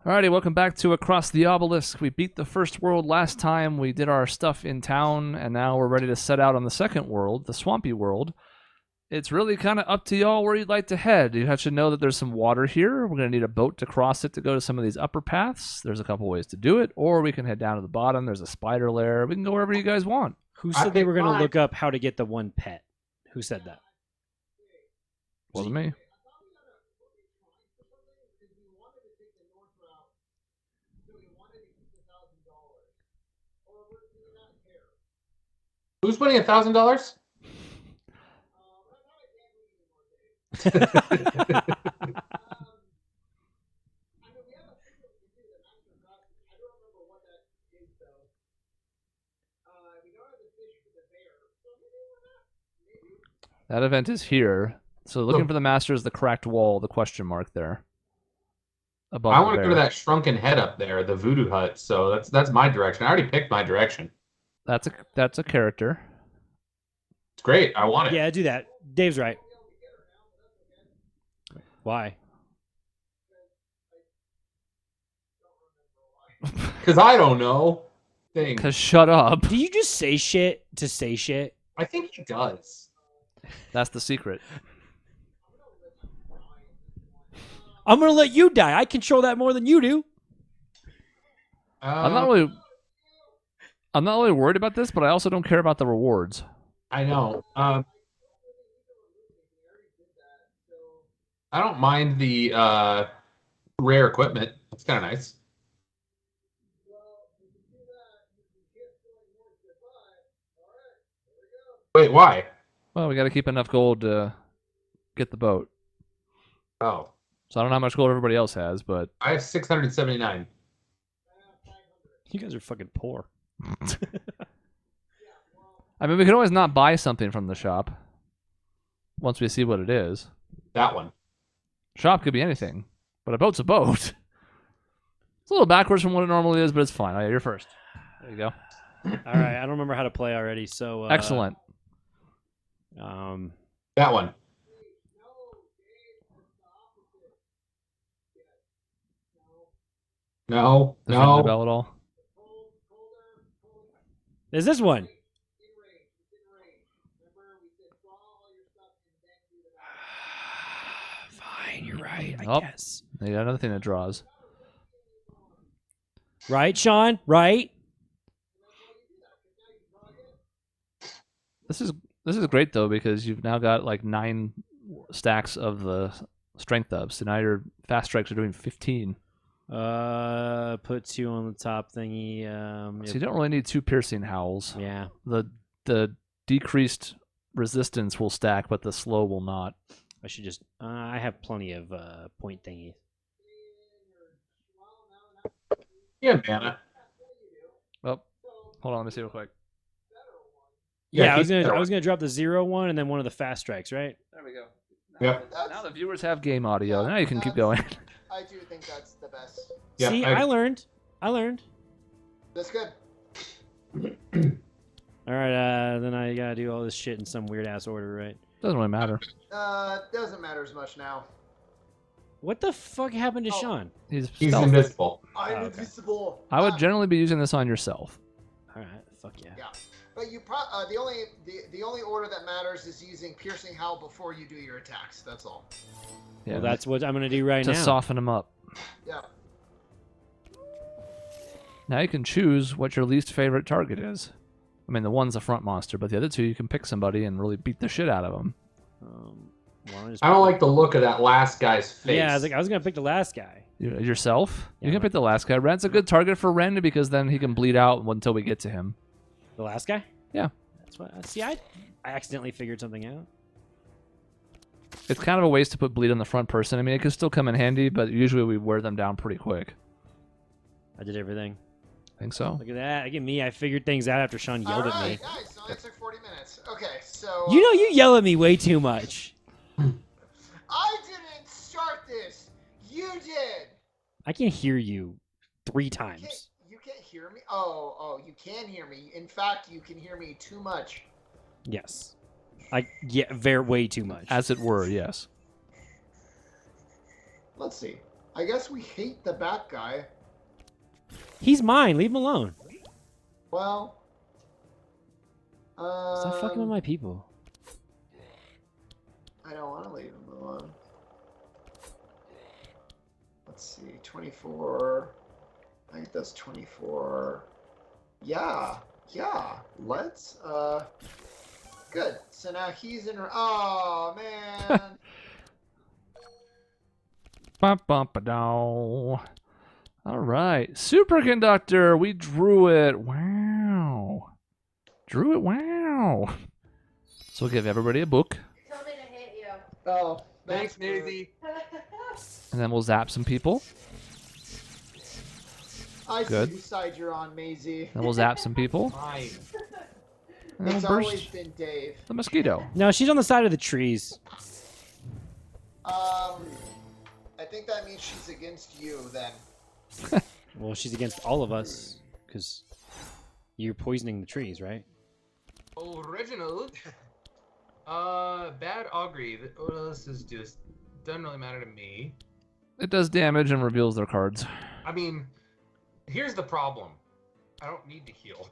Alrighty, welcome back to Across the Obelisk. We beat the first world last time. We did our stuff in town, and now we're ready to set out on the second world, the Swampy world. It's really kind of up to y'all where you'd like to head. You should know that there's some water here. We're going to need a boat to cross it to go to some of these upper paths. There's a couple ways to do it, or we can head down to the bottom. There's a spider lair. We can go wherever you guys want. Who said they were going to look up how to get the one pet? Who said that? Wasn't me. Who's winning $1,000? That event is here. So looking for the master is the cracked wall, the question mark there. Above I want to go to that shrunken head up there, the voodoo hut. So that's my direction. I already picked my direction. That's a character. It's great. I want it. Yeah, do that. Dave's right. Why? Because I don't know. Because shut up. Do you just say shit to say shit? I think he does. That's the secret. I'm going to let you die. I control that more than you do. I'm not really worried about this, but I also don't care about the rewards. I know. I don't mind the rare equipment. It's kind of nice. Wait, why? Well, we got to keep enough gold to get the boat. Oh. So I don't know how much gold everybody else has, but I have 679. You guys are fucking poor. I mean, we can always not buy something from the shop once we see what it is. That one. Shop could be anything, but a boat's a boat. It's a little backwards from what it normally is, but it's fine. Oh, yeah, you're first. There you go. All right, I don't remember how to play already, so... Excellent. That one. No. Does it ring the No. bell at all? There's this one. Fine, you're right, I guess. They got another thing that draws. Right, Shaun? Right? This is great though because you've now got like 9 stacks of the strength up, so now your fast strikes are doing 15. Put 2 on the top thingy. So you don't really need 2 piercing howls. Yeah. The decreased resistance will stack, but the slow will not. I should just... I have plenty of point thingies. Yeah, mana. Oh, hold on, let me see real quick. Yeah, I was gonna drop the 0 one and then one of the fast strikes, right? There we go. Yeah. Now the viewers have game audio. Now you can keep going. I do think that's the best. Yeah, See, I learned. That's good. All right, then I gotta do all this shit in some weird ass order, right? Doesn't really matter. Doesn't matter as much now. What the fuck happened to Oh. Shaun? He's He's invisible. I'm okay. invisible. I would generally be using this on yourself. All right, fuck yeah. Yeah, but the only order that matters is using piercing howl before you do your attacks. That's all. Yeah, Well, that's what I'm gonna do right to now. soften them up. Yeah. Now you can choose what your least favorite target is. I mean, the one's a front monster, but the other 2 you can pick somebody and really beat the shit out of them. I don't like the look of that last guy's face. Yeah, I was gonna pick the last guy. Yourself? Yeah, You can but- pick the last guy. Ren's a good target for Ren because then he can bleed out until we get to him. The last guy? Yeah. That's what. See, I accidentally figured something out. It's kind of a waste to put bleed on the front person. I mean, it could still come in handy, but usually we wear them down pretty quick. I did everything. I think so. Look at that. Look at me. I figured things out after Shaun yelled at me. Nice. So that took 40 minutes. Okay, so You know, you yell at me way too much. I didn't start this. You did. I can hear you 3 times. You can't hear me. Oh, you can hear me. In fact, you can hear me too much. Yes. Way too much. As it were, yes. Let's see. I guess we hate the back guy. He's mine. Leave him alone. Well. Stop fucking with my people. I don't want to leave him alone. Let's see, 24. I think that's 24. Yeah. Let's. Good. So now he's in. Oh man. All right, superconductor. We drew it. Wow. Wow. So we'll give everybody a book. You told me to hit you. Oh, Thanks, that's rude. Maisie. And then we'll zap some people. I Good. see whose side you're on, Maisie. Then we'll zap some people. Fine. And then It's we'll always burst been Dave. the mosquito. No, she's on the side of the trees. I think that means she's against you then. Well, she's against all of us because you're poisoning the trees, right? Original. Bad augury. This is just doesn't really matter to me. It does damage and reveals their cards. I mean, here's the problem. I don't need to heal.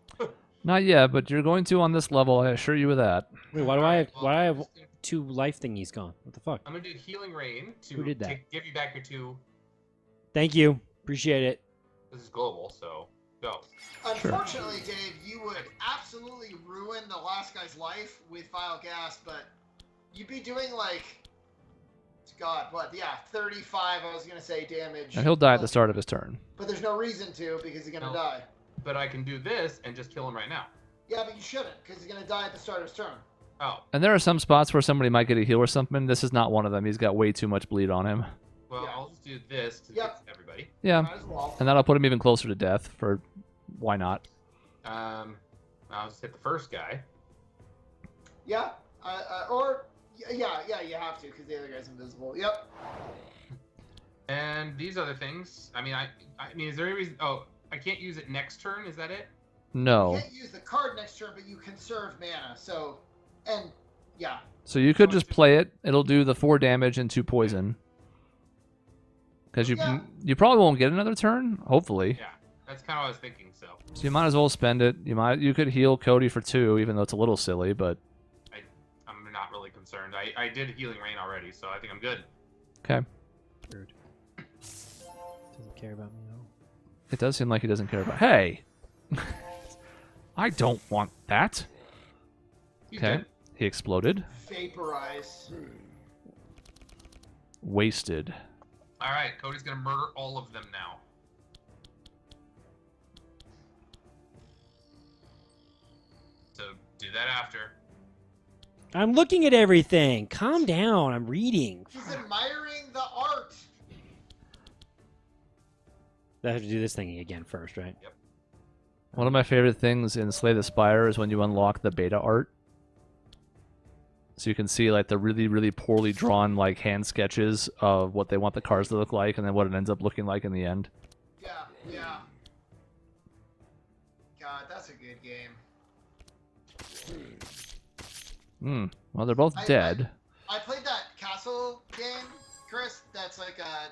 Not yet, but you're going to on this level. I assure you of that. Wait, why do I have 2 life thingies gone? What the fuck? I'm gonna do healing rain to Who did that? give you back your 2. Thank you. Appreciate it. This is global, so go. Unfortunately, Dave, you would absolutely ruin the last guy's life with vile gas, but you'd be doing like, God, what? Yeah, 35. I was gonna say damage. And he'll die at the start of his turn. But there's no reason to because he's gonna No. die. But I can do this and just kill him right now. Yeah, but you shouldn't because he's gonna die at the start of his turn. Oh, And there are some spots where somebody might get a heal or something. This is not one of them. He's got way too much bleed on him. well, Yeah. I'll just do this to Yep. fix everybody. Yeah. Might as well. And that'll put him even closer to death for why not? I'll just hit the first guy. Yeah. Yeah, you have to because the other guy's invisible. Yep. And these other things. I mean, I mean, is there any reason? Oh, I can't use it next turn. Is that it? No. You can't use the card next turn, but you conserve mana. So, and yeah. So you could just play it. It'll do the 4 damage and 2 poison. Because Yeah. you probably won't get another turn. Hopefully. Yeah, that's kind of what I was thinking. So So you might as well spend it. You could heal Cody for 2, even though it's a little silly, but I'm not really concerned. I did healing rain already, so I think I'm good. okay. Rude. Doesn't care about me at all. It does seem like he doesn't care about. Hey, I don't want that. He's Okay. good. He exploded. Vaporize. Wasted. All right, Cody's gonna murder all of them now. So do that after. I'm looking at everything. Calm down. I'm reading. He's admiring the art. I have to do this thing again first, right? One of my favorite things in Slay the Spire is when you unlock the beta art. So you can see like the really, really poorly drawn like hand sketches of what they want the cards to look like and then what it ends up looking like in the end. Yeah. God, that's a good game. Well, they're both dead. I played that castle game, Chris. That's like a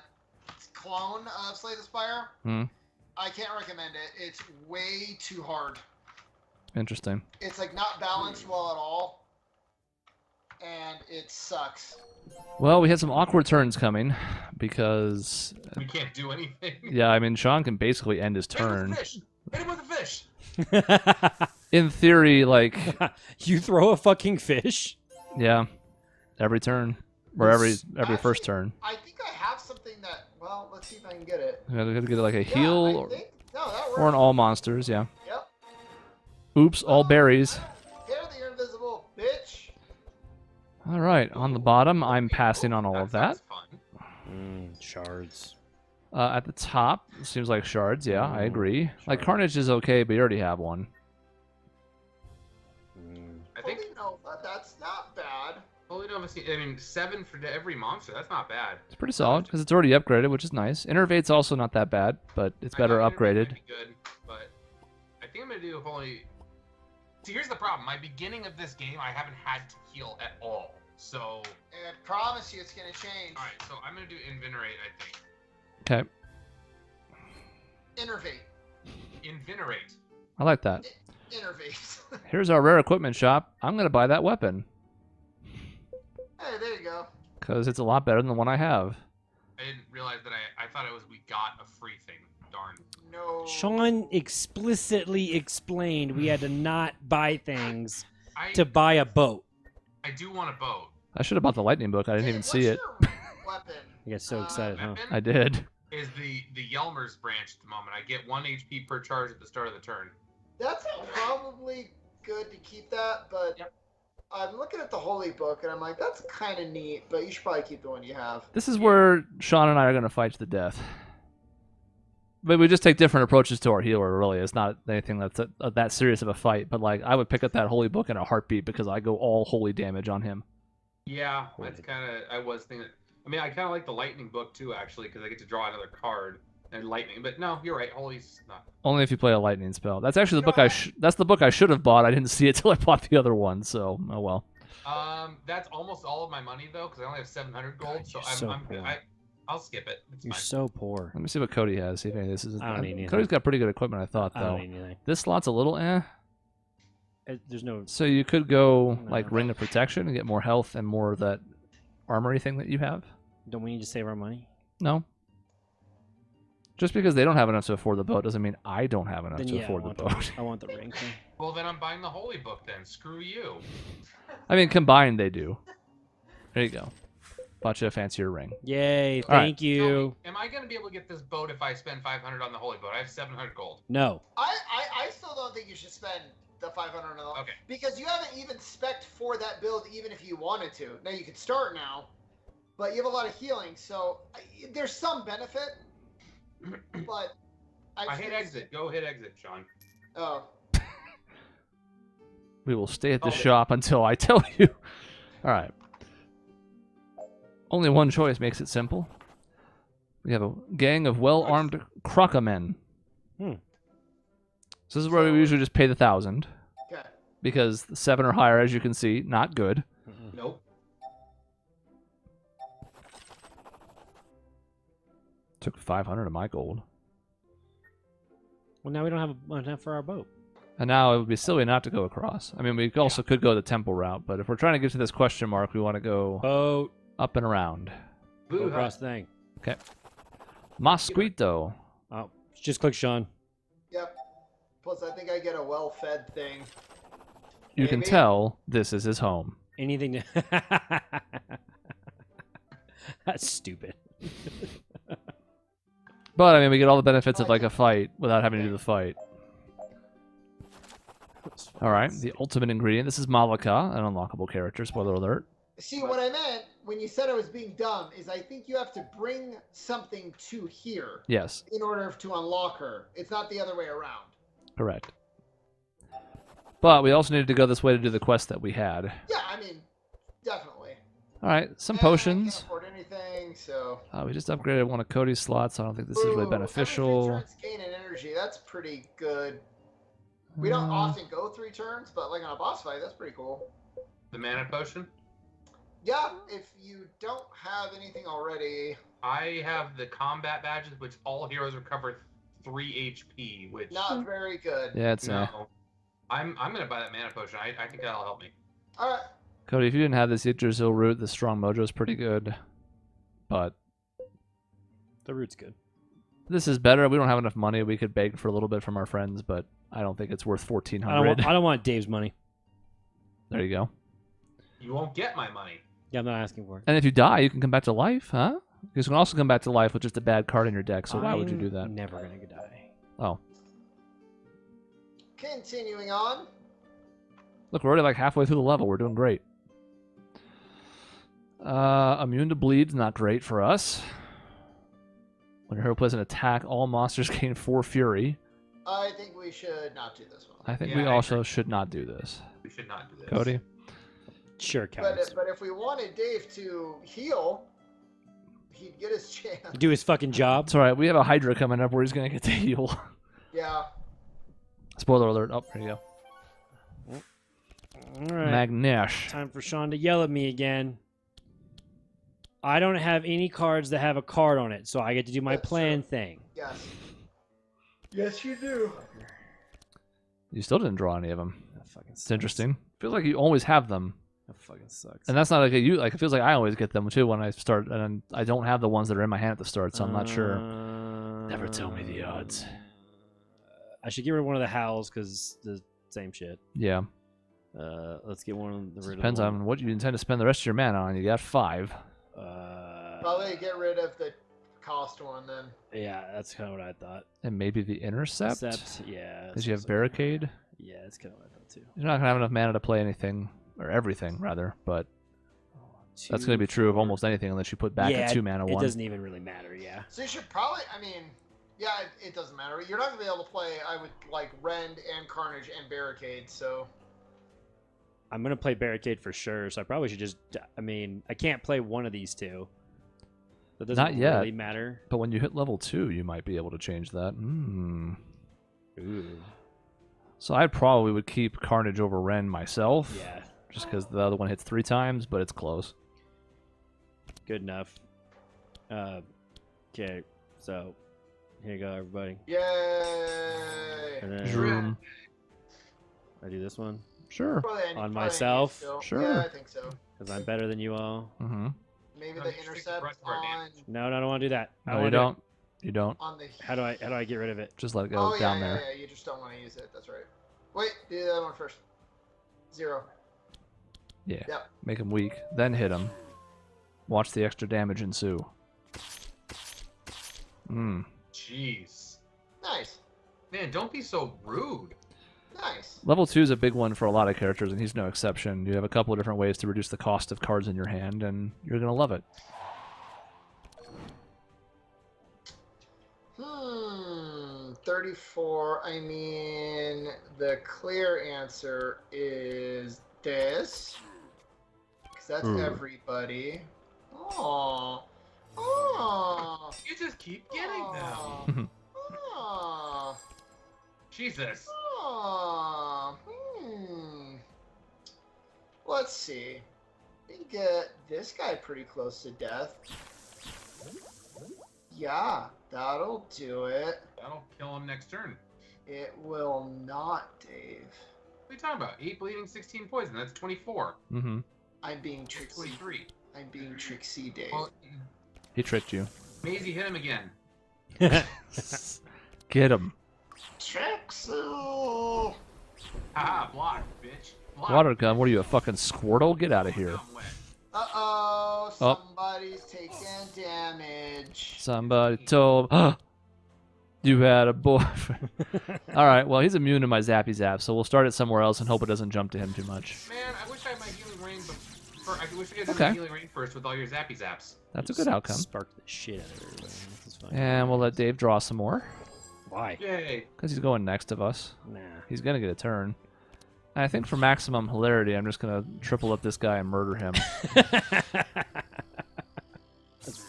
clone of Slay the Spire. I can't recommend it. It's way too hard. Interesting. It's like not balanced well at all, and it sucks. Well, we had some awkward turns coming because, We can't do anything. yeah, I mean, Shaun can basically end his Hit him turn. with a fish. Hit him with a fish. In theory, like, You throw a fucking fish? yeah, every turn or every Actually, first turn. I think I have something that. Well, let's see if I can get it. You gotta get like a Yeah, heal I or, think, no, that works. or an all monsters. Yeah. Yep. Oops, all berries. Apparently you're invisible, bitch. All right, on the bottom, I'm passing on all of that. sounds fun. Shards. At the top, seems like shards. Yeah, I agree. Like Shards. Carnage is okay, but you already have one. I think Holy Nova, that's not bad. Holy Nova. I mean, 7 for every monster. That's not bad. It's pretty solid because it's already upgraded, which is nice. Innervate's also not that bad, but it's better I thought Innervate upgraded. might be good, but I think I'm gonna do Holy. See, here's the problem. My beginning of this game, I haven't had to heal at all. So, And I promise you it's gonna change. all right. So I'm gonna do Invenerate. I think. Okay. Innervate. Invinerate. I like that. Innervate. Here's our rare equipment shop. I'm going to buy that weapon. Hey, there you go. Because it's a lot better than the one I have. I didn't realize that I thought it was we got a free thing. Darn. No. Shaun explicitly explained we had to not buy things I to buy a boat. I do want a boat. I should have bought the lightning book. I didn't Hey, even what's see it. your weapon? I get so excited, huh? Weapon I did. is the Yelmer's branch at the moment. I get 1 HP per charge at the start of the turn. That's probably good to keep that, but Yep. I'm looking at the Holy Book and I'm like, that's kind of neat, but you should probably keep the one you have. This is where Shaun and I are going to fight to the death. But we just take different approaches to our healer, really. It's not anything that's that serious of a fight. But, like, I would pick up that Holy Book in a heartbeat because I go all holy damage on him. Yeah, that's kind of. I was thinking. I mean, I kind of like the lightning book too, actually, because I get to draw another card and lightning. But no, you're right. Holy's not. Only if you play a lightning spell. That's actually the You book know that's the book I should have bought. I didn't see it till I bought the other one. So, oh well. That's almost all of my money though, because I only have 700 gold. God, So you're so I'm poor. I'll skip it. It's You're fine. so poor. Let me see what Cody has. See if any of this is. I don't need anything. Cody's got pretty good equipment, I thought, I though. don't need anything. This slot's a little eh. There's no. So you could go No. like Ring of Protection and get more health and more of that armory thing that you have. Don't we need to save our money? No. Just because they don't have enough to afford the boat doesn't mean I don't have enough Then to yeah, afford the boat. I want the ring thing. Well, then I'm buying the holy book. Then screw you. I mean, combined they do. There you go. Bought you a fancier ring. Yay! All right. Thank you. Am I going to be able to get this boat if I spend 500 on the holy boat? I have 700 gold. No. I still don't think you should spend the 500 on the Okay. because you haven't even spec'd for that build, even if you wanted to. Now you could start now, but you have a lot of healing, so there's some benefit. But I hit exit. Go hit exit, Shaun. Oh, We will stay at the Oh. shop until I tell you. All right. Only one choice makes it simple. We have a gang of well-armed crocamen. Hmm. So this is where we usually just pay the 1,000 okay. because the 7 or higher, as you can see, not good. Nope. Took 500 of my gold. Well, now we don't have enough for our boat. And now it would be silly not to go across. I mean, we also could go the temple route, but if we're trying to get to this question mark, we want to go Boat. up and around. Go Boo across the thing. Okay. Mosquito. Oh, just click Shaun. Yep. Plus, I think I get a well-fed thing. You can Maybe. tell this is his home. Anything to... That's stupid. But, I mean, we get all the benefits of, like, a fight without having to do the fight. All right, the ultimate ingredient. This is Malika, an unlockable character. Spoiler alert. See, what I meant when you said I was being dumb is I think you have to bring something to here Yes, in order to unlock her. It's not the other way around. correct. But we also needed to go this way to do the quest that we had. Yeah, I mean, definitely. All right, some And I potions. can't afford anything, so. We just upgraded one of Cody's slots, so I don't think this is really Ooh, beneficial. every 3 turns gain in energy. That's pretty good. We don't often go 3 turns, but like on a boss fight, that's pretty cool. The mana potion. Yeah, if you don't have anything already. I have the combat badges, which all heroes recover 3 HP. Which Not very good. Yeah, it's no. I'm gonna buy that mana potion. I think that'll help me. All right. Cody, if you didn't have this Yggdrasil root, the strong mojo is pretty good. But The root's good. this is better. We don't have enough money. We could beg for a little bit from our friends, but I don't think it's worth I 1,400. don't want Dave's money. There you go. You won't get my money. Yeah, I'm not asking for it. And if you die, you can come back to life, huh? You can also come back to life with just a bad card in your deck, so why would you do that? I'm never gonna die. Oh. Continuing on. Look, we're already like halfway through the level. We're doing great. Immune to bleed's not great for us. When your hero plays an attack, all monsters gain 4 fury. I think we should not do this one. I think Yeah, we I also agree. should not do this. We should not do this. Cody? Sure, But counts. if we wanted Dave to heal, he'd get his chance. Do his fucking job. It's alright. We have a Hydra coming up where he's going to get to heal. Yeah. Spoiler alert. Oh, there you go. All right. Magnesh. Time for Shaun to yell at me again. I don't have any cards that have a card on it, so I get to do my That's plan true. thing. Yes. Yes, you do. You still didn't draw any of them. That fucking It's interesting. Feels like you always have them, That fucking sucks. and that's not like a you. Like it feels like I always get them too when I start, and I don't have the ones that are in my hand at the start, so I'm not sure. Never tell me the odds. I should get rid of one of the howls because the same shit. Yeah, Let's get one of the depends on what you intend to spend the rest of your mana on. You got 5. Probably get rid of the cost one then. Yeah, that's kind of what I thought. And maybe the intercept. Except, yeah. Because you have barricade. Yeah, that's kind of what I thought too. You're not gonna have enough mana to play anything or everything, rather. But that's gonna be true of almost anything unless you put back a 2 mana it one. doesn't even really matter. Yeah. So you should probably, I mean, yeah, it doesn't matter. You're not gonna be able to play. I would like Rend and Carnage and Barricade. So I'm gonna play barricade for sure. So I probably should just. I mean, I can't play one of these two. That doesn't Not yet. really matter. But when you hit level 2, you might be able to change that. Ooh. So I probably would keep Carnage over Ren myself. Yeah. Just because the other one hits 3 times, but it's close. Good enough. Okay. So here you go, everybody. yay! And then Vroom. I do this one Sure. On myself? Still. Sure. Yeah, I think so. because I'm better than you all. Mm-hmm. Maybe No, the you should take the intercept brush for our on damage. No, I don't want to do that. I No, you wanna do it. don't. You don't. on the. How do I get rid of it? Just let it go Oh down yeah, there. yeah. You just don't want to use it. That's right. Wait, do that one first. 0. Yeah. Yep. Make him weak. Then hit him. Watch the extra damage ensue. Jeez. Nice. Man, don't be so rude. Nice. Level 2 is a big one for a lot of characters, and he's no exception. You have a couple of different ways to reduce the cost of cards in your hand, and you're going to love it. 34. I mean, the clear answer is this. Because that's Ooh. everybody. Oh. Oh. You just keep getting them. Oh. Jesus. Oh. Let's see. We can get this guy pretty close to death. Yeah, that'll do it. That'll kill him next turn. It will not, Dave. What are you talking about? 8 bleeding, 16 poison. That's 24. Mm-hmm. I'm being tricksy. 23. I'm being tricksy, Dave. Well, He tricked you. Maisie hit him again. Get him. Tricksy! Haha, block, bitch. Block. Water gun, what are you, a fucking Squirtle? Get out of here. I'm wet. Uh-oh, Oh. somebody's taking damage. Somebody told you had a boyfriend. Alright, well, he's immune to my zappy zap, so we'll start it somewhere else and hope it doesn't jump to him too much. Man, I wish I had my healing rain before. I wish I had Okay. my healing rain first with all your zappy zaps. That's a good outcome. Spark the shit out of everybody. This is fine. And we'll let Dave draw some more, Why? Yay. because he's going next of us. Nah. He's going to get a turn. And I think for maximum hilarity, I'm just going to triple up this guy and murder him.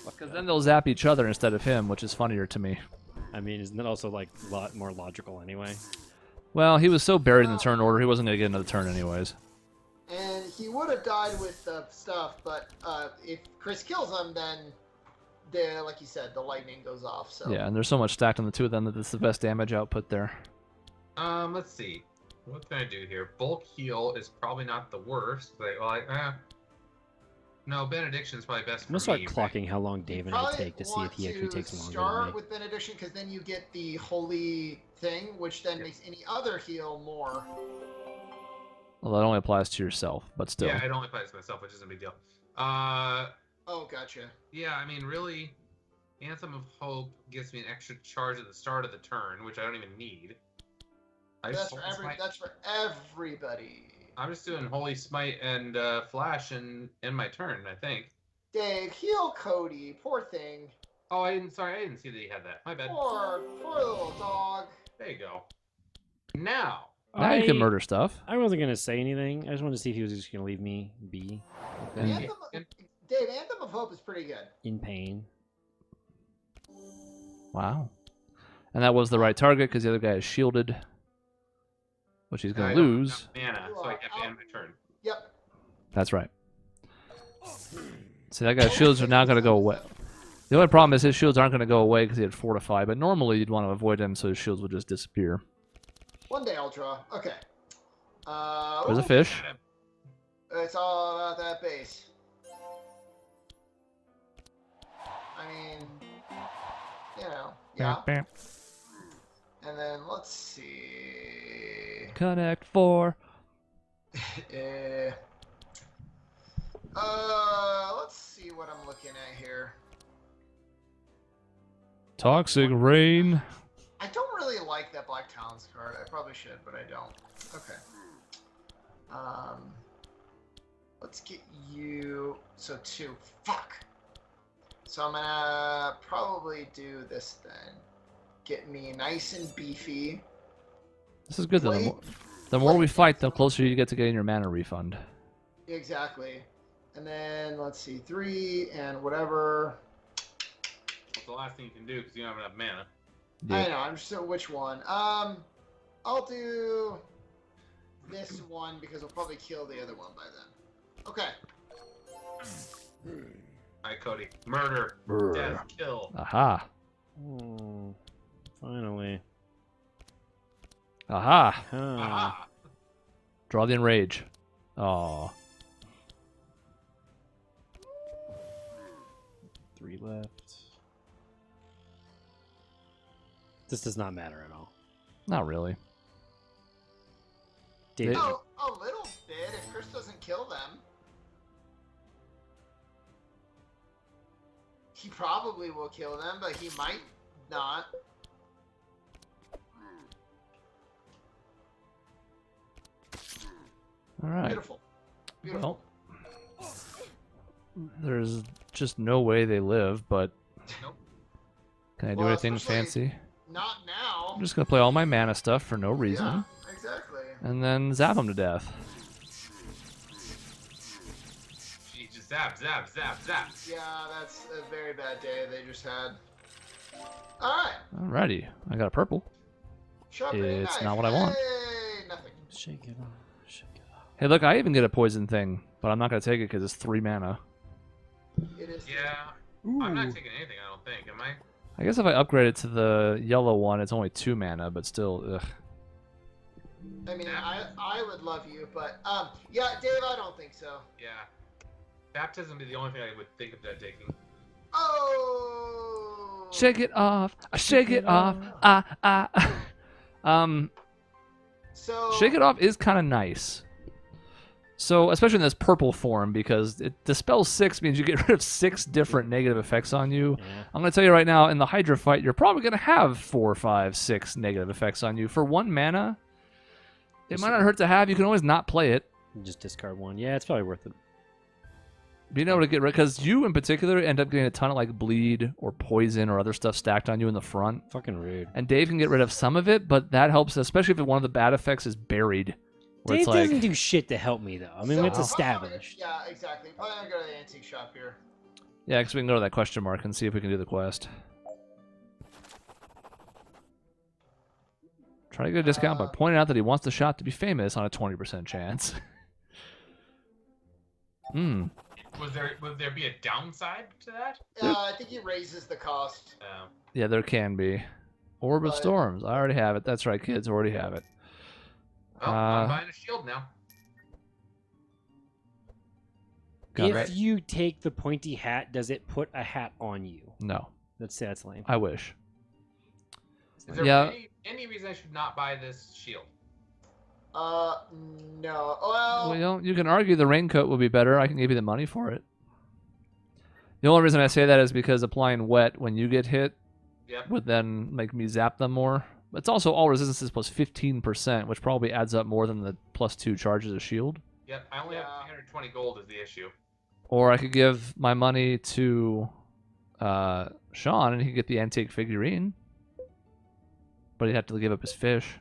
Because then they'll zap each other instead of him, which is funnier to me. I mean, isn't that also like a lot more logical anyway? Well, he was so buried in the turn order, he wasn't going to get another turn anyways. And he would have died with stuff, but if Chris kills him, then, like you said, the lightning goes off. So Yeah, and there's so much stacked on the two of them that it's the best damage output there. Let's see. What can I do here? Bulk heal is probably not the worst. No, benediction is probably best I'm gonna for start me. clocking how long Dave and I probably take to see if he actually takes longer than start me. with benediction, because then you get the holy thing, which then makes any other heal more. Well, that only applies to yourself, but still. Yeah, it only applies to myself, which isn't a big deal. Oh, gotcha. Yeah, I mean, really, Anthem of Hope gives me an extra charge at the start of the turn, which I don't even need. That's for everybody. I'm just doing Holy Smite and Flash and end my turn, I think. Dave, heal Cody. Poor thing. Oh, I didn't see that he had that. My bad. Poor little dog. There you go. Now, Now you can murder stuff. I wasn't gonna say anything. I just wanted to see if he was just gonna leave me be Okay. Dave, Anthem of Hope is pretty good. in pain. Wow. And that was the right target because the other guy is shielded, which he's going I to don't have lose. enough mana, so I have to end my turn. Yep. That's right. See, that guy's shields are now going to go away. The only problem is his shields aren't going to go away because he had Fortify, but normally you'd want to avoid him so his shields would just disappear. One day I'll draw. Okay. There's a fish. It's all about that base. I mean, you know, yeah. Bam. And then let's see. Connect 4. Let's see what I'm looking at here. Toxic Rain. I don't really like that Black Talons card. I probably should, but I don't. Okay. Let's get you. So 2. Fuck. So I'm gonna probably do this then. Get me nice and beefy. This is good though. The more we fight, the closer you get to getting your mana refund. Exactly. And then let's see, 3 and whatever. What's the last thing you can do because you don't have enough mana? Yeah. I know. I'm just which one. I'll do this one because we'll probably kill the other one by then. Okay. Alright, Cody. Murder. Brr. Death. Kill. Aha. Oh, finally. Aha. Aha. Draw the Enrage. Oh. 3 left. This does not matter at all. Not really. David. Oh, a little bit if Chris doesn't kill them. He probably will kill them, but he might not. All right. Beautiful. Beautiful. Well, there's just no way they live, but Nope. can I do Well, anything especially- fancy? Not now. I'm just going to play all my mana stuff for no reason. Yeah, exactly. And then zap them to death. Jeez, just zap, zap, zap, zap. Yeah, that's a very bad day they just had. Alright. Alrighty. I got a purple. Sharpening It's knife. not what I want. Hey, nothing. Shake it off. Shake it off. Hey, look, I even get a poison thing, but I'm not going to take it because it's 3 mana. It is. Yeah. I'm not taking anything, I don't think, am I? I guess if I upgrade it to the yellow one, it's only 2 mana, but still, ugh. I mean, I would love you, but yeah, Dave, I don't think so. Yeah. Baptism would be the only thing I would think of that taking. Oh. Shake it off. Shake it off. So. Shake it off is kind of nice. So, especially in this purple form, because it dispels 6 means you get rid of 6 different negative effects on you. Yeah. I'm going to tell you right now, in the Hydra fight, you're probably going to have 4, 5, 6 negative effects on you. For 1 mana, it might not hurt to have. You can always not play it. Just discard 1. Yeah, it's probably worth it. Being able to get rid, because you in particular end up getting a ton of like bleed or poison or other stuff stacked on you in the front. Fucking rude. And Dave can get rid of some of it, but that helps, especially if one of the bad effects is buried. Where Dave it's like, doesn't do shit to help me, though. I mean, So, it's probably established. Yeah, exactly. Probably gonna go to the antique shop here. yeah, because we can go to that question mark and see if we can do the quest. Try to get a discount by pointing out that he wants the shot to be famous on a 20% chance. Would there be a downside to that? I think he raises the cost. Yeah, there can be. Orb of But- Storms. I already have it. That's right, kids. Already have it. Oh, I'm buying a shield now. Got If it. you take the pointy hat, does it put a hat on you? No, That's lame. I wish. Is there Yeah. any reason I should not buy this shield? No. Well, You can argue the raincoat would be better. I can give you the money for it. The only reason I say that is because applying wet when you get hit Yep. would then make me zap them more. It's also all resistances plus 15%, which probably adds up more than the +2 charges of shield. Yep. I only have 320 gold is the issue. Or I could give my money to Shaun and he could get the antique figurine. But he'd have to give up his fish.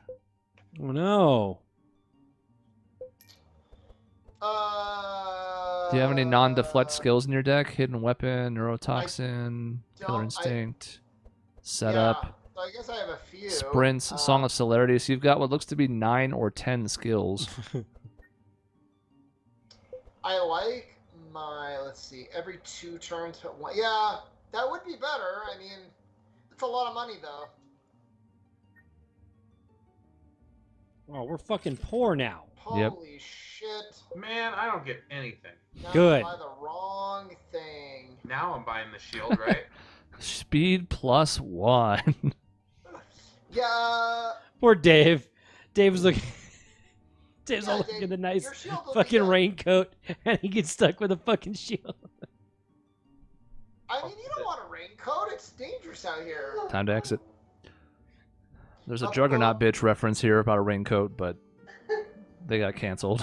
Oh, no. Do you have any non-deflect skills in your deck? Hidden Weapon, Neurotoxin, Killer don't. Instinct, Setup, Yeah, so I guess I have a few. Sprints, Song of Celerity. So you've got what looks to be 9 or 10 skills. I like let's see, every 2 turns. Yeah, that would be better. I mean, it's a lot of money though. Oh, we're fucking poor now. Yep. Holy shit! Man, I don't get anything. Now Good. you buy the wrong thing. Now I'm buying the shield, right? Speed +1. Yeah. Poor Dave. Dave was looking. Dave's Yeah, all looking Dave, at the nice your shield will be fucking good. raincoat, and he gets stuck with a fucking shield. I mean, you don't want a raincoat. It's dangerous out here. Time to exit. There's a Oh, Juggernaut oh. bitch reference here about a raincoat, but they got canceled.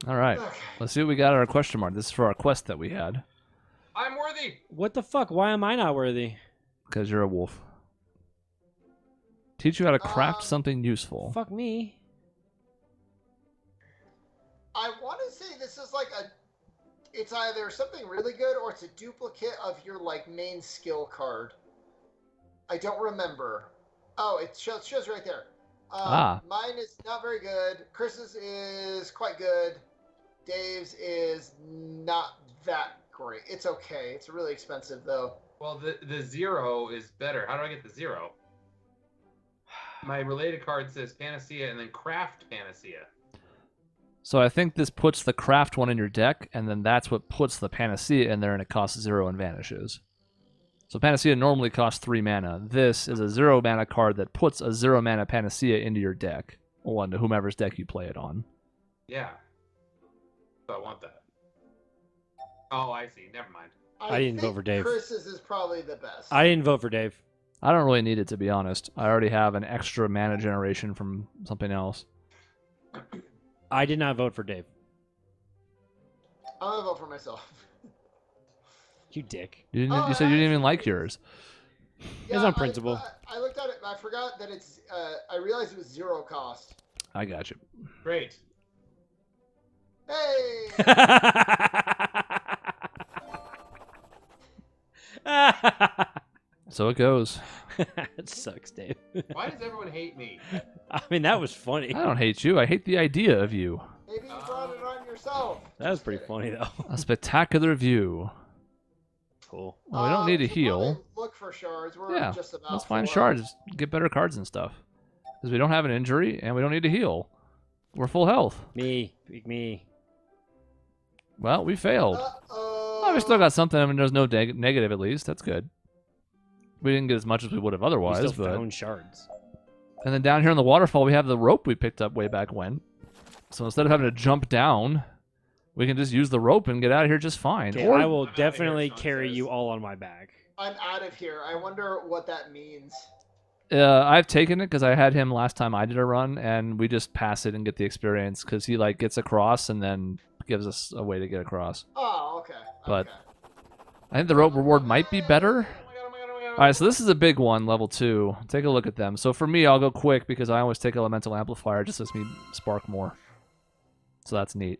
All right, Okay. let's see what we got on our question mark. This is for our quest that we had, I'm worthy. What the fuck? Why am I not worthy? because you're a wolf. Teach you how to craft Um, something useful. Fuck me. I want to say this is like a. It's either something really good or it's a duplicate of your like main skill card. I don't remember. Oh, it shows right there. Mine is not very good. Chris's is quite good. Dave's is not that great. It's okay. It's really expensive though. Well, the 0 is better. How do I get the 0? My related card says Panacea and then Craft Panacea. So I think this puts the craft one in your deck, and then that's what puts the Panacea in there, and it costs 0 and vanishes. So Panacea normally costs 3 mana. This is a 0 mana card that puts a 0 mana Panacea into your deck, or into whomever's deck you play it on. Yeah. So I want that. Oh, I see. Never mind. I didn't vote think for Dave. Chris's is probably the best. I didn't vote for Dave. I don't really need it, to be honest. I already have an extra mana generation from something else. I did not vote for Dave. I'm gonna vote for myself. You dick. You, didn't, Oh, you said you didn't even actually- like yours. It's on principle. I looked at it. I forgot that it's. I realized it was 0 cost. I got you. Great. Hey. So it goes. It sucks, Dave. Why does everyone hate me? I mean, that was funny. I don't hate you. I hate the idea of you. Maybe you brought it on yourself. That was pretty funny, though. A spectacular view. Cool. Well, we don't need to should heal. probably look for shards. We're Yeah, just about. let's find full. shards. Get better cards and stuff. Because we don't have an injury, and we don't need to heal. We're full health. Me. Big me. Well, we failed. Uh-oh. Oh, we still got something. I mean, there's no negative at least. That's good. We didn't get as much as we would have We otherwise. still But found shards. And then down here in the waterfall, we have the rope we picked up way back when. So instead of having to jump down, we can just use the rope and get out of here just fine. Okay, Or I will I'm outta here, definitely Shaun carry says. you all on my back. I'm out of here. I wonder what that means. I've taken it because I had him last time I did a run, and we just pass it and get the experience because he like gets across and then gives us a way to get across. Oh, okay. But- okay. I think the rope reward might be better. Oh my god, oh my god, oh my god. All right, so this is a big one, level 2. Take a look at them. So for me, I'll go quick because I always take Elemental Amplifier. It just lets me spark more. So that's neat.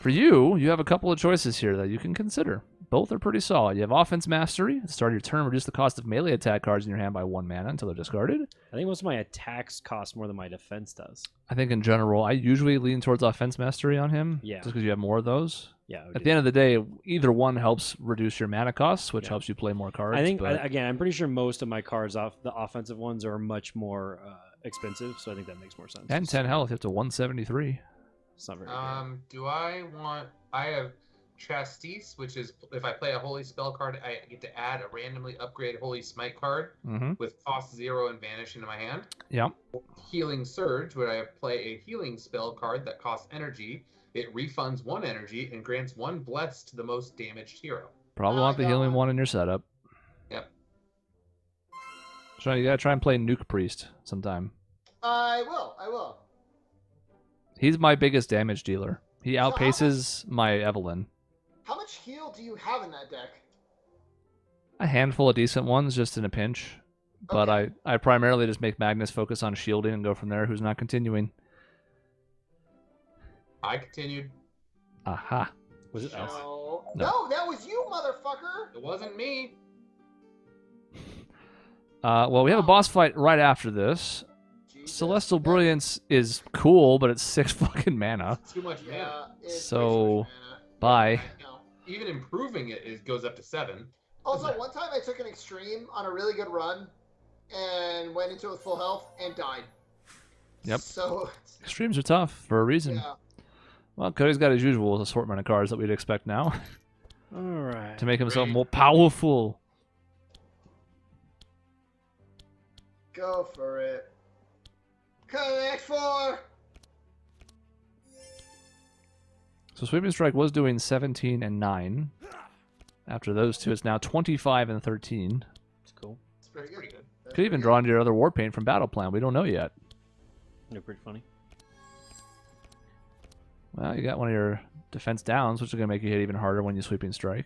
For you, you have a couple of choices here that you can consider. Both are pretty solid. You have Offense Mastery. At the start of your turn, reduce the cost of melee attack cards in your hand by 1 mana until they're discarded. I think most of my attacks cost more than my defense does. I think in general, I usually lean towards Offense Mastery on him. Yeah. Just because you have more of those. Yeah. At the end of the day, either one helps reduce your mana costs, which Yeah. helps you play more cards. I think, but again, I'm pretty sure most of my cards off the offensive ones are much more expensive, so I think that makes more sense. and 10 health, you have to 173. It's not very good. Do I want... I have Chastise, which is if I play a holy spell card, I get to add a randomly upgraded holy smite card Mm-hmm. with cost 0 and vanish into my hand. Yep. Healing Surge, where I play a healing spell card that costs energy. It refunds 1 energy and grants 1 bless to the most damaged hero. Probably I want the got healing one. one in your setup. Yep. So you gotta try and play Nuke Priest sometime. I will. He's my biggest damage dealer. He So how outpaces my Evelyn. How much heal do you have in that deck? A handful of decent ones just in a pinch. But Okay. I primarily just make Magnus focus on shielding and go from there, who's not continuing. I continued. Aha. Was it us? No. No. No, that was you, motherfucker. It wasn't me. Well, we have a boss fight right after this. Celestial Brilliance is cool, but it's 6 fucking mana. It's too much mana. Yeah. It's So, way too much mana. bye. I know. Even improving it, it goes up to 7. Also, one time I took an extreme on a really good run and went into it with full health and died. Yep. So, Extremes are tough for a reason. yeah. Well, Cody's got his usual assortment of cards that we'd expect now All right. to make himself Great. more powerful. Go for it. Connect 4! So Sweeping Strike was doing 17 and 9. After those two, it's now 25 and 13. It's cool. It's pretty good. Pretty good. That's Could even pretty draw into your other War Paint from Battle Plan. We don't know yet. They're pretty funny. Well, you got one of your defense downs, which is going to make you hit even harder when you Sweeping Strike.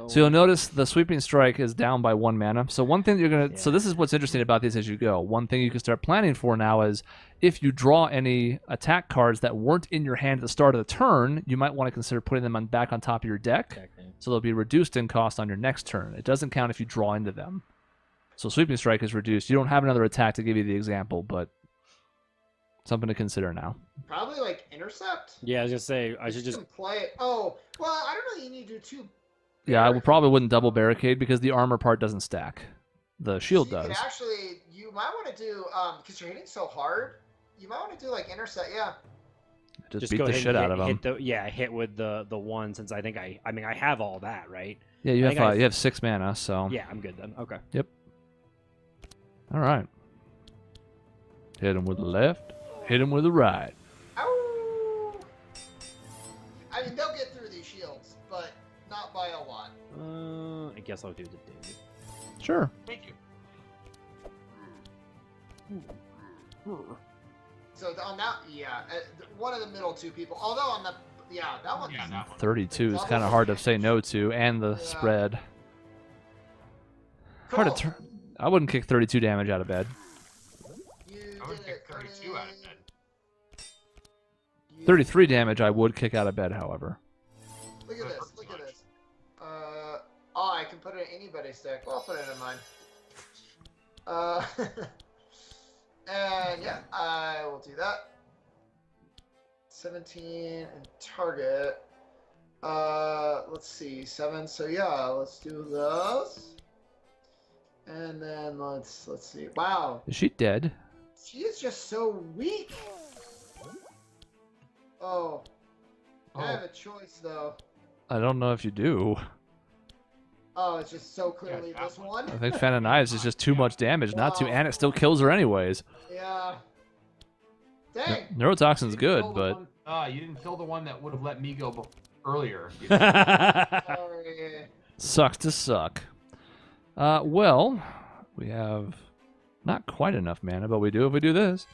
So you'll notice the Sweeping Strike is down by 1 mana. So one thing you're going to... So this is what's interesting about these as you go. One thing you can start planning for now is if you draw any attack cards that weren't in your hand at the start of the turn, you might want to consider putting them back on top of your deck. So they'll be reduced in cost on your next turn. It doesn't count if you draw into them. So Sweeping Strike is reduced. You don't have another attack to give you the example, but something to consider now. Probably like Intercept? Yeah, I was gonna say I should You just. can play it. Oh, well, I don't know. You need to do 2. Yeah, I probably wouldn't double barricade because the armor part doesn't stack. The shield So you does. could actually, you might want to do, because you're hitting so hard, you might want to do like Intercept, yeah. Just beat go the ahead shit and out of them. hit with the one since I think I mean I have all that, right? Yeah, you I have think I- you have 6 mana, so Yeah, I'm good then. Okay. all right. Hit him with the left. Hit him with the right. Ow! I mean, they'll get through these shields, but not by a lot. I guess I'll do the David. Sure. Thank you. So on that, yeah, one of the middle 2 people. Although on the, yeah, that one's Yeah, that one. 32 is kind of hard to say no to, and the Yeah. spread. cool. Hard to turn. I wouldn't kick 32 damage out of bed. You I would did pick it, 32 out of Cody. bed. You- 33 damage I would kick out of bed, however. Look at this. Look at this. Oh, I can put it in anybody's deck. Well, I'll put it in mine. And yeah, I will do that. 17 and target. Let's see, 7. So yeah, let's do those. And then let's see. Wow, Is she dead? she is just so weak. Oh, I have a choice though. I don't know if you do. Oh, it's just so clearly Yeah, that this one. one. I think Fan of Knives is just too much damage, not to, Wow. and it still kills her anyways. Yeah. Dang. Neurotoxin's You didn't good, kill the but one- you didn't kill the one that would have let me go earlier. Sorry. sucks to suck. Well, we have not quite enough mana, but we do if we do this.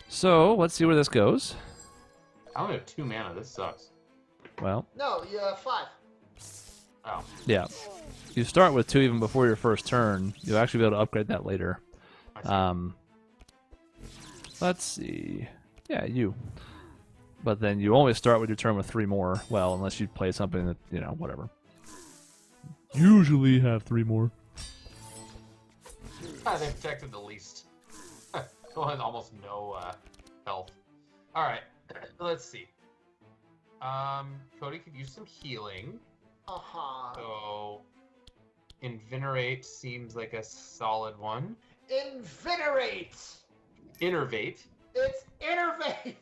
So let's see where this goes. I only have 2 mana. This sucks. Well, No, you have 5. Oh. yeah. You start with 2 even before your first turn. You'll actually be able to upgrade that later. I see. Let's see. Yeah, you. But then you always start with your turn with 3 more. Well, unless you play something that, whatever. Usually have 3 more. They protected the least. One almost no health. All right, let's see. Cody could use some healing. Uh-huh. So, Invenerate seems like a solid one. Invenerate! Innervate. It's innervate!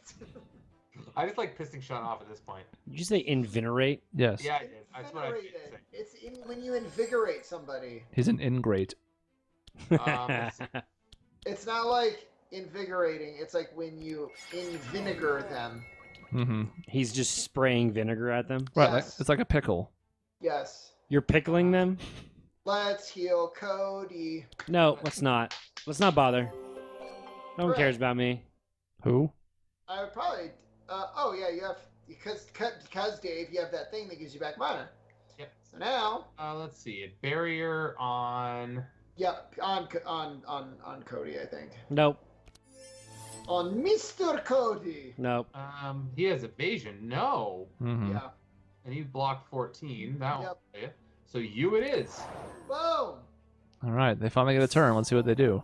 I just like pissing Shaun off at this point. Did you say invenerate? Yes. Yeah, I did. That's what I did Invigorated. say. It's when you invigorate somebody. He's an ingrate. Let's see. It's not like invigorating. It's like when you vinegar them. Mm-hmm. He's just spraying vinegar at them. Right, Yes. it's like a pickle. Yes. You're pickling them? Let's heal Cody. No, let's not. Let's not bother. No one Right. cares about me. Who? I would probably. Oh yeah, you have because Dave, you have that thing that gives you back mana. Yep. So now, Let's see. A barrier on. yep, on Cody, I think. Nope. On Mr. Cody. Nope. He has evasion. No. Mm-hmm. Yeah. And he blocked 14. That Yep. won't play it. So you it is. Boom. All right, they finally get a turn. Let's see what they do.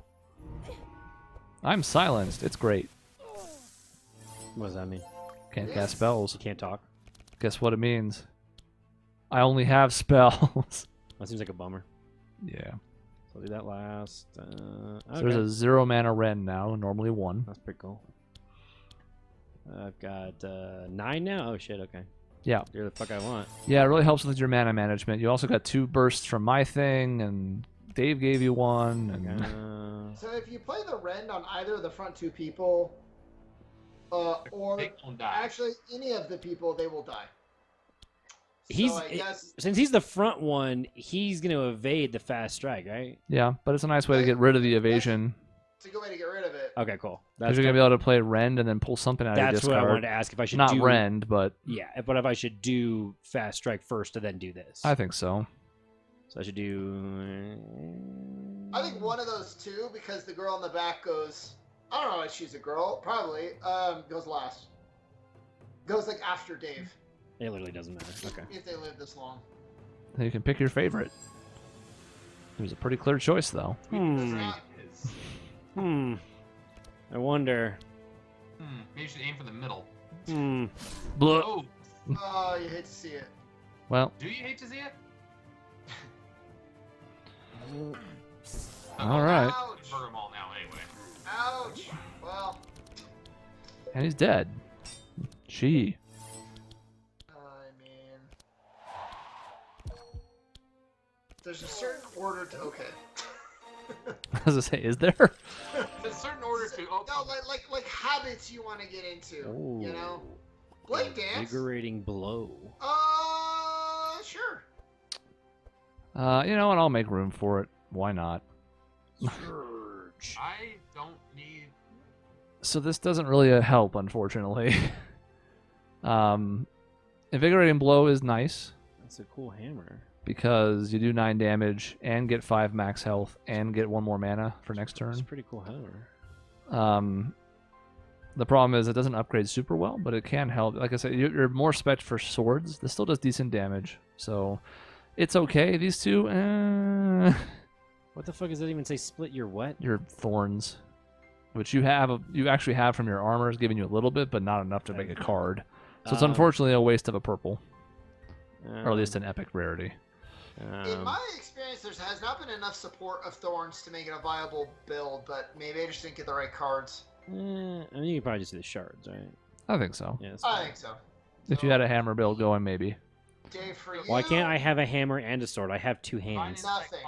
I'm silenced. It's great. What does that mean? Can't cast spells. You can't talk? Guess what it means? I only have spells. That seems like a bummer. Yeah. So I'll do that last. So Okay. there's a 0 mana Ren now, normally 1. That's pretty cool. I've got 9 now. Oh shit. Okay. Yeah. You're the fuck I want. Yeah, it really helps with your mana management. You also got 2 bursts from my thing, and Dave gave you 1. And So if you play the Rend on either of the front 2 people, or They won't die. actually any of the people, they will die. He's So I guess since he's the front one, he's gonna evade the fast strike, right? yeah, but it's a nice way to get rid of the evasion. it's a good way to get rid of it. Okay, cool. Because you're going to be able to play Rend and then pull something out of your That's discard. what I wanted to ask if I should Not do. Rend, but Yeah, but if I should do fast strike first and then do this. I think so. So I should do. I think one of those 2, because the girl in the back goes. I don't know if she's a girl. Probably goes last. Goes like after Dave. It literally doesn't matter. Okay. If they live this long. Then you can pick your favorite. It was a pretty clear choice, though. Hmm. I wonder. Maybe you should aim for the middle. Blah. Oh, Oh, you hate to see it. Well, do you hate to see it? all right. Ouch. Burn them all now anyway. Ouch. Well, And he's dead. She. I mean, there's a certain order to. Okay. I was going to say, is there? There's a certain order to. Oh, No, like habits you want to get into. You know, blade dance. Invigorating blow. Sure. You know what? I'll make room for it. Why not? Surge. I don't need. So this doesn't really help, unfortunately. Invigorating Blow is nice That's a cool hammer. because you do 9 damage and get 5 max health and get 1 more mana for next It's a turn. pretty cool hammer. The problem is it doesn't upgrade super well, but it can help. Like I said, you're more spec'd for swords. This still does decent damage, so it's okay. These two, What the fuck does that even say? Split your what? your thorns, which you actually have from your armor, is giving you a little bit, but not enough to make a card. So it's unfortunately a waste of a purple, or at least an epic rarity. In my experience, there has not been enough support of thorns to make it a viable build, but maybe I just didn't get the right cards. I mean, you can probably just do the shards, right? I think so. Yeah. That's I fine. think so. If you had a hammer build going, maybe. Dave, for you. Why can't I have a hammer and a sword? I have 2 Divine hands. Insight Nothing.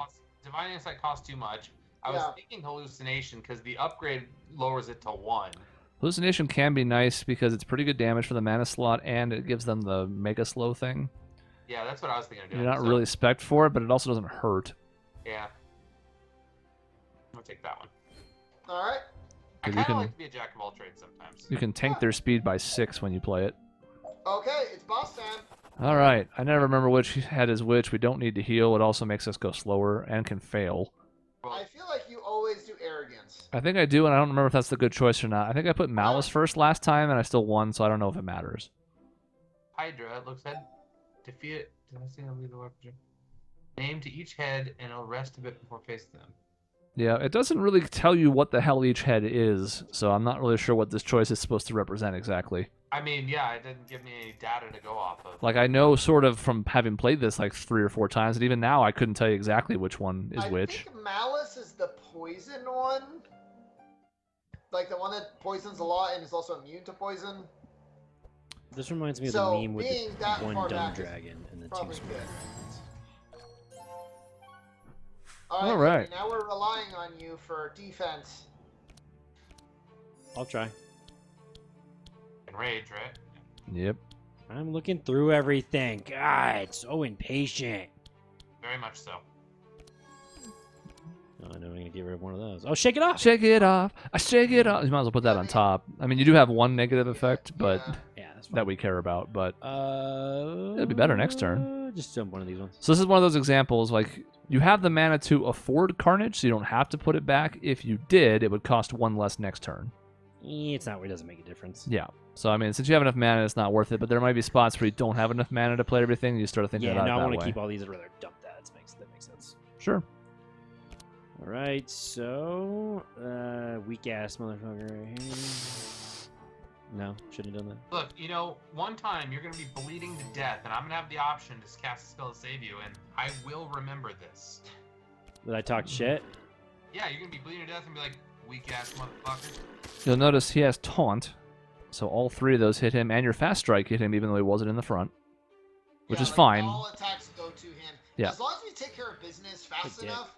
Divine Insight costs too much. I was Yeah. thinking Hallucination because the upgrade lowers it to 1. Hallucination can be nice because it's pretty good damage for the mana slot, and it gives them the mega slow thing. Yeah, that's what I was thinking of doing. You're not So, really spec'd for it, but it also doesn't hurt. Yeah. I'm gonna take that one. All right. I You kind of can- like to be a jack of all trades sometimes. You can tank their speed by 6 when you play it. Okay, it's boss time. All right. I never remember which head is which. We don't need to heal. It also makes us go slower and can fail. I feel like you always do arrogance. I think I do, and I don't remember if that's the good choice or not. I think I put Malice first last time, and I still won, so I don't know if it matters. Hydra, it looks head. Defeat it. Did I say I'll leave the weapon? Name to each head, and it'll rest a bit before facing them. Yeah, it doesn't really tell you what the hell each head is, so I'm not really sure what this choice is supposed to represent exactly. I mean, yeah, it didn't give me any data to go off of. Like, I know sort of from having played this like 3 or 4 times, and even now I couldn't tell you exactly which one is I which. think Malice is the poison one. Like the one that poisons a lot and is also immune to poison. This reminds me of So, the meme with being the that one far dumb back is dragon and the 2 probably small good. dragons. All right. Now we're relying on you for defense. I'll try. And rage, right? Yep. I'm looking through everything. God, so impatient. Very much so. Oh, I know I'm gonna get rid of one of those. Oh, shake it off. Shake it off. I shake it off. You might as well put that on top. I mean, you do have one negative effect, but Yeah. Yeah, that's fine. that we care about. But It'll be better next turn. Just jump one of these ones. so this is one of those examples. Like, you have the mana to afford Carnage, so you don't have to put it back. If you did, it would cost 1 less next turn. It's not. It doesn't make a difference. Yeah. So I mean, since you have enough mana, it's not worth it. But there might be spots where you don't have enough mana to play everything. You start thinking Yeah, about no, it I that want to way. keep all these. I'd rather dump that. That makes sense. Sure. All right, so weak ass motherfucker right here. No, shouldn't have done that. Look, you know, one time you're gonna be bleeding to death, and I'm gonna have the option to cast a spell to save you, and I will remember this. Did I talk shit? Yeah, you're gonna be bleeding to death and be like, weak ass motherfucker. You'll notice he has taunt, so all 3 of those hit him, and your fast strike hit him even though he wasn't in the front, which is like, fine. All attacks go to him. Yeah. As long as we take care of business fast enough,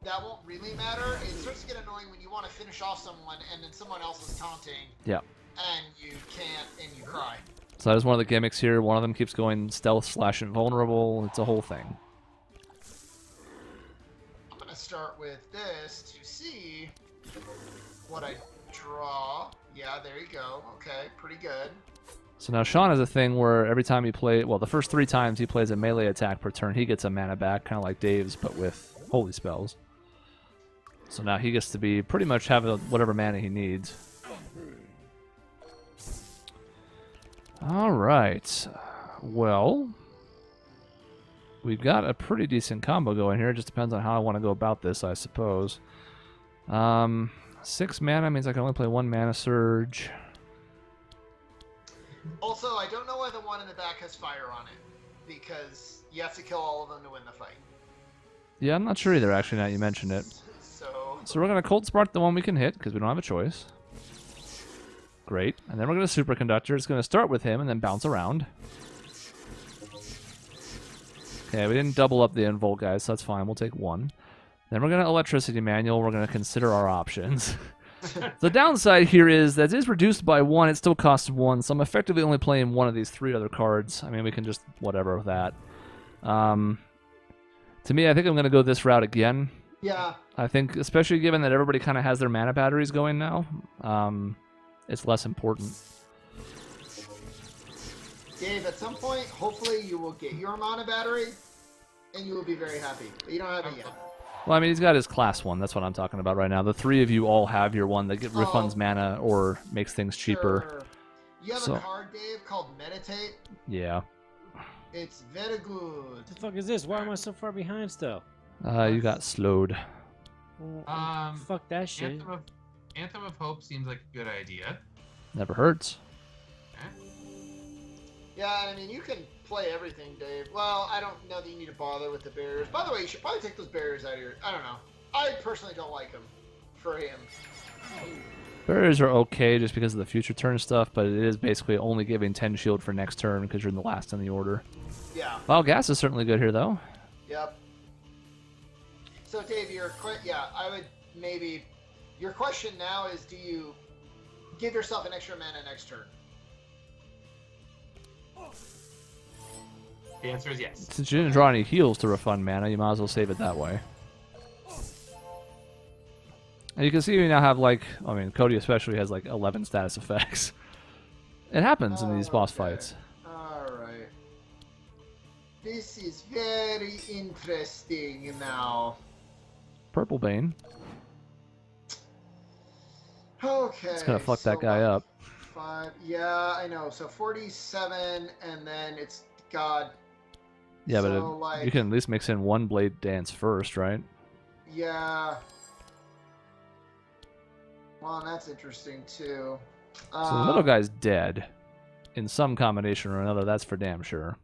that won't really matter. It starts to get annoying when you want to finish off someone and then someone else is taunting. Yeah. And you can't, and you cry. So that is one of the gimmicks here. One of them keeps going stealth / invulnerable. It's a whole thing. I'm gonna start with this to see what I draw. Yeah, there you go. Okay, pretty good. So now Shaun has a thing where every time he plays, well, the first 3 times he plays a melee attack per turn, he gets a mana back, kind of like Dave's, but with holy spells. So now he gets to be pretty much have whatever mana he needs. All right. Well, we've got a pretty decent combo going here. It just depends on how I want to go about this, I suppose. 6 mana means I can only play 1 mana surge. Also, I don't know why the one in the back has fire on it, because you have to kill all of them to win the fight. Yeah, I'm not sure either, actually, now you mentioned it. So we're going to Cold Spark the one we can hit, because we don't have a choice. Great. And then we're going to Superconductor. It's going to start with him and then bounce around. Okay, we didn't double up the Invult, guys, so that's fine. We'll take 1. Then we're going to Electricity Manual. We're going to consider our options. The downside here is that it is reduced by 1. It still costs 1, so I'm effectively only playing one of these 3 other cards. I mean, we can just whatever with that. To me, I think I'm going to go this route again. Yeah. I think, especially given that everybody kind of has their mana batteries going now, it's less important. Dave, at some point, hopefully you will get your mana battery, and you will be very happy. But you don't have it yet. Well, I mean, he's got his class 1. That's what I'm talking about right now. The 3 of you all have your one that refunds mana or makes things cheaper. Sure. You have a card, Dave, called Meditate. Yeah. It's very good. What the fuck is this? Why am I so far behind still? You got slowed. Fuck that shit. Anthem of Hope seems like a good idea. Never hurts. Okay. Yeah, I mean, you can play everything, Dave. Well, I don't know that you need to bother with the barriers. By the way, you should probably take those barriers out of your... I don't know. I personally don't like them for him. Barriers are okay just because of the future turn stuff, but it is basically only giving 10 shield for next turn because you're in the last in the order. Yeah. Well, gas is certainly good here, though. Yep. So, Dave, I would maybe... Your question now is, do you give yourself an extra mana next turn? The answer is yes. Since you didn't draw any heals to refund mana, you might as well save it that way. And you can see we now have, like, I mean, Cody especially has, like, 11 status effects. It happens in these boss fights. Alright. This is very interesting now. Purple Bane. Okay. It's gonna fuck that guy up. 5. Yeah, I know. So 47, and then it's God. Yeah, so, but like, you can at least mix in 1 Blade Dance first, right? Yeah. Well, that's interesting too. So the little guy's dead. In some combination or another, that's for damn sure.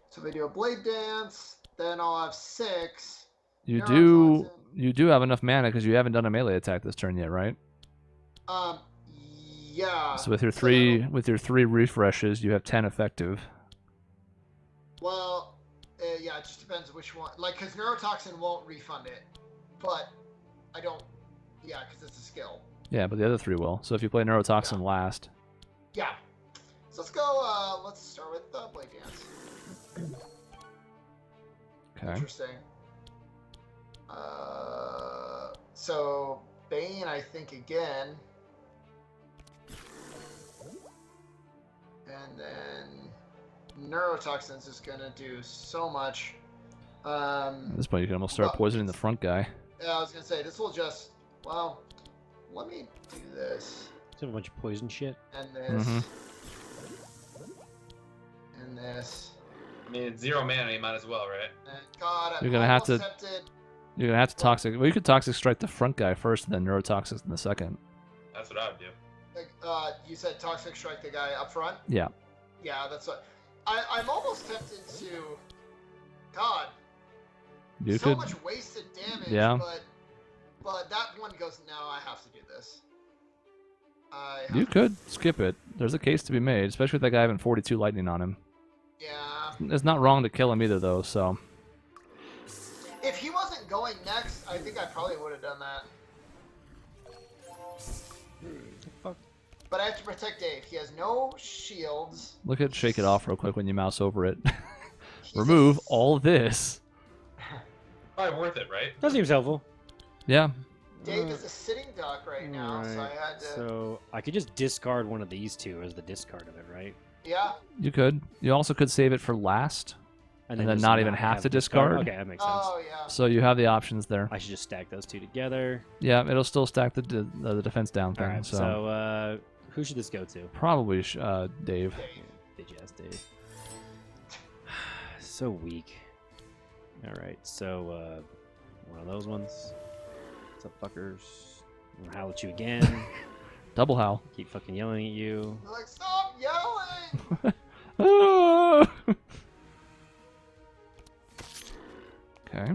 So they do a Blade Dance, then I'll have 6. You do have enough mana because you haven't done a melee attack this turn yet, right? Yeah. So with your three refreshes, you have 10 effective. Well, yeah, it just depends which one. Like, because Neurotoxin won't refund it, but I don't. Yeah, because it's a skill. Yeah, but the other 3 will. So if you play Neurotoxin last. Yeah. So let's go. Let's start with Blade Dance. Okay. Interesting. So Bane, I think again. And then Neurotoxin's just gonna do so much. At this point, you can almost start poisoning the front guy. Yeah, I was gonna say this will just. Well, let me do this. It's a bunch of poison shit. And this. And this. I mean, it's 0 mana, you might as well, right? And God, You're gonna have to. tempted. You're gonna have to toxic. Well, you could toxic strike the front guy first, and then neurotoxic in the second. That's what I would do. Like, you said toxic strike the guy up front. Yeah. Yeah, that's what. I'm almost tempted to. God. You so could. much wasted damage. Yeah. But that one goes. Now I have to do this. You could skip it. There's a case to be made, especially with that guy having 42 lightning on him. Yeah. It's not wrong to kill him either, though. So. If he wasn't going next, I think I probably would have done that. But I have to protect Dave. He has no shields. Look at shake it off real quick when you mouse over it. Remove all this. Probably worth it, right? That seems helpful. Yeah. Dave is a sitting duck right now, so I had to. So I could just discard one of these two as the discard of it, right? Yeah. You could. You also could save it for last, and then just not even have to discard. Okay, that makes sense. Oh yeah. so you have the options there. I should just stack those two together. Yeah, it'll still stack the defense down thing. All right. so So who should this go to? probably Dave. Dave. Bitch ass Dave. So weak. All right. So one of those ones. What's up, fuckers? I'm gonna howl at you again. Double howl. Keep fucking yelling at you. They're like, stop yelling! Ah! Okay.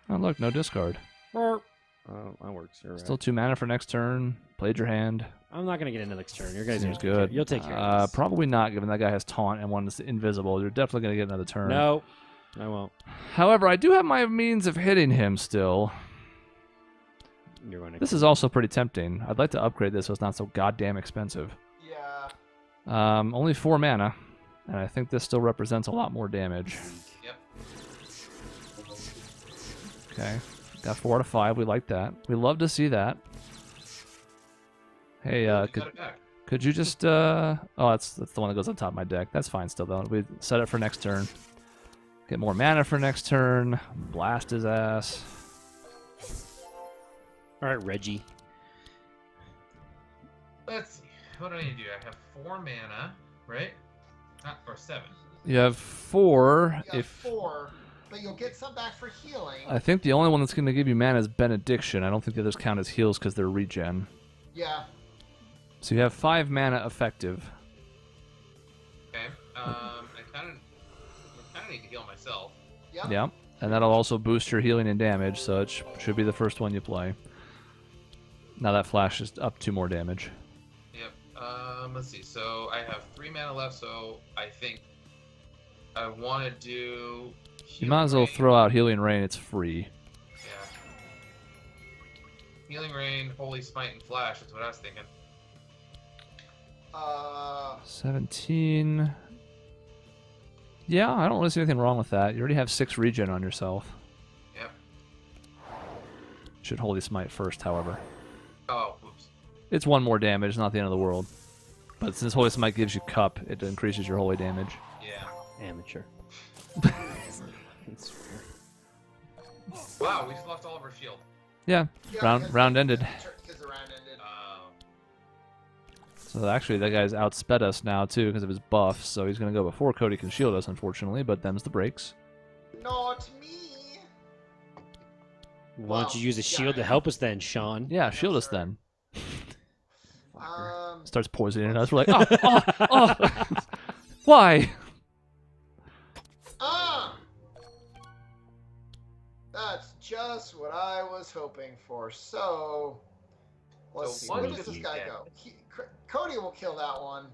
Oh look, no discard. Oh, that works. You're right. Still 2 mana for next turn. Played your hand. I'm not gonna get into next turn. Your guys Seems are good. You'll take care of this. Probably not, given that guy has taunt and one is invisible. You're definitely gonna get another turn. No, I won't. However, I do have my means of hitting him still. You're going to. This is also pretty tempting. I'd like to upgrade this so it's not so goddamn expensive. Yeah. Only 4 mana, and I think this still represents a lot more damage. Yep. Okay, got 4 out of 5. We like that. We love to see that. Hey, You got it back. could you just oh, that's the one that goes on top of my deck. That's fine still though. We set it for next turn. Get more mana for next turn. Blast his ass. All right, Reggie. Let's see. What do I need to do? I have 4 mana, right? Or 7. You have 4. You got If 4, but you'll get some back for healing. I think the only one that's going to give you mana is Benediction. I don't think the others count as heals because they're regen. Yeah. So you have 5 mana effective. Okay. I kind of need to heal myself. Yep. Yeah, and that'll also boost your healing and damage, so it should be the first one you play. Now that flash is up 2 more damage. Yep. Let's see. So I have 3 mana left, so I think I want to do. You might as well throw out Healing Rain. It's free. Yeah. Healing Rain, Holy Smite, and Flash. That's what I was thinking. 17. Yeah, I don't really see anything wrong with that. You already have 6 regen on yourself. Yep. Should Holy Smite first, however. Oh, oops. It's 1 more damage, not the end of the world. But since Holy Smite gives you Cup, it increases your holy damage. Yeah. Amateur. Wow, we just lost all of our shield. Yeah, round ended. Because the round ended. So actually, that guy's outsped us now, too, because of his buffs. So he's going to go before Cody can shield us, unfortunately, but them's the breaks. Not me. Why don't you use a shield to help us then, Shaun? Yeah, shield us then. Um, Starts poisoning us. We're like, oh. Why? That's just what I was hoping for. So, let's see. one Where of does this these guy dead. go? Cody will kill that one.